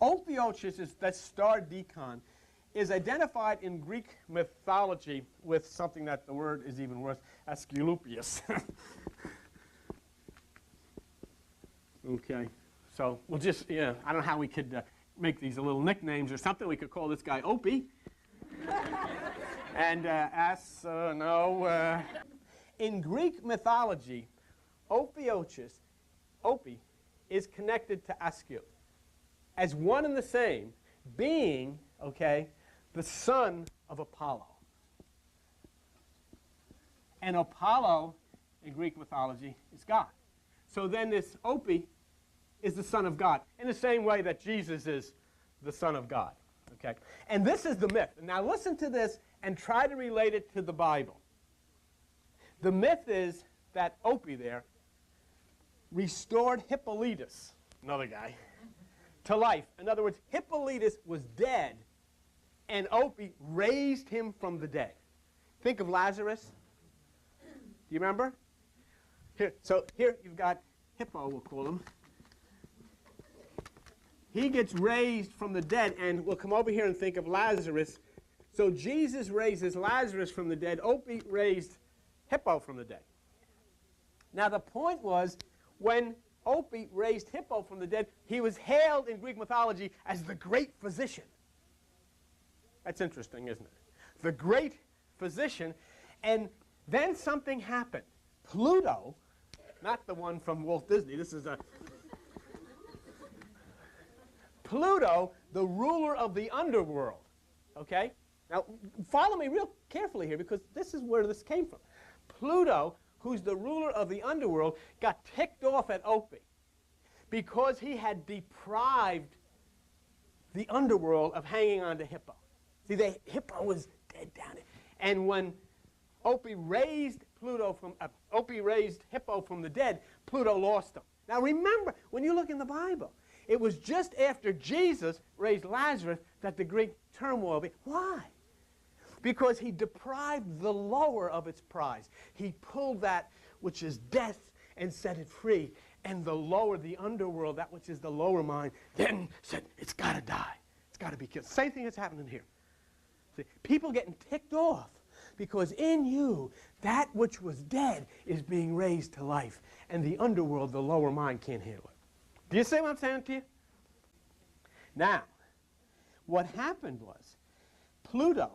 Ophiuchus, that star deacon, is identified in Greek mythology with something that the word is even worse, Aesculapius. Okay, so we'll just, I don't know how we could make these little nicknames or something. We could call this guy Opie. And in Greek mythology, Ophiuchus, Opie, is connected to Aesculapius as one and the same, being, okay, the son of Apollo. And Apollo, in Greek mythology, is God. So then this Opie is the Son of God, in the same way that Jesus is the Son of God. Okay? And this is the myth. Now listen to this and try to relate it to the Bible. The myth is that Opie there restored Hippolytus, another guy, to life. In other words, Hippolytus was dead, and Opie raised him from the dead. Think of Lazarus. Do you remember? So here you've got Hippo, we'll call him. He gets raised from the dead, and we'll come over here and think of Lazarus. So Jesus raises Lazarus from the dead. Opie raised Hippo from the dead. Now the point was, when Opie raised Hippo from the dead, he was hailed in Greek mythology as the great physician. That's interesting, isn't it? The great physician. And then something happened. Pluto, not the one from Walt Disney, this is a... Pluto, the ruler of the underworld, okay? Now, follow me real carefully here, because this is where this came from. Pluto, who's the ruler of the underworld, got ticked off at Opie because he had deprived the underworld of hanging on to Hippo. See, Hippo was dead down there. And when Opie raised Hippo from the dead, Pluto lost him. Now remember, when you look in the Bible, it was just after Jesus raised Lazarus that the great turmoil began. Why? Because he deprived the lower of its prize. He pulled that which is death and set it free. And the lower, the underworld, that which is the lower mind, then said, it's got to die. It's got to be killed. Same thing that's happening here. See, people getting ticked off because in you, that which was dead is being raised to life. And the underworld, the lower mind, can't handle it. Do you see what I'm saying to you? Now, what happened was, Pluto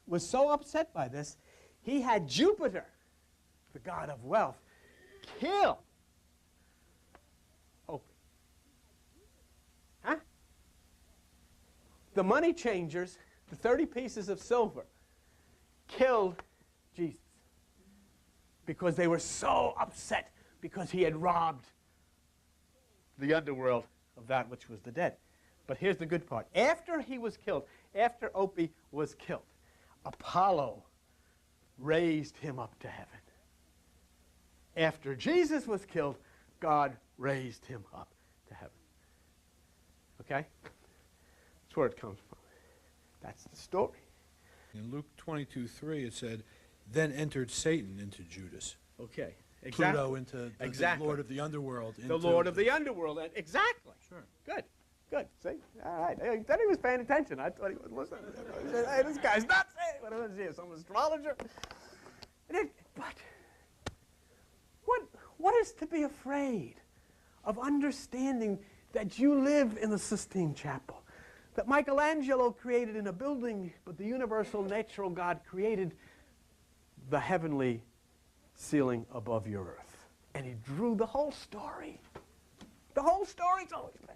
was so upset by this, he had Jupiter, the god of wealth, kill Opie. Huh? The money changers, the 30 pieces of silver, killed Jesus because they were so upset because he had robbed the underworld of that which was the dead. But here's the good part. After he was killed, after Opie was killed, Apollo raised him up to heaven. After Jesus was killed, God raised him up to heaven. Okay? That's where it comes from. That's the story. In Luke 22:3 it said, then entered Satan into Judas. Okay. Exactly. Pluto into the Lord of the underworld. The Lord of the underworld. Exactly. Sure. Good. Good. See? All right. He thought he was paying attention. I thought he was listening. Hey, this guy's nuts. Hey, what is he? Some astrologer? But what is to be afraid of understanding that you live in the Sistine Chapel, that Michelangelo created in a building, but the universal natural God created the heavenly ceiling above your earth. And he drew the whole story. The whole story's always been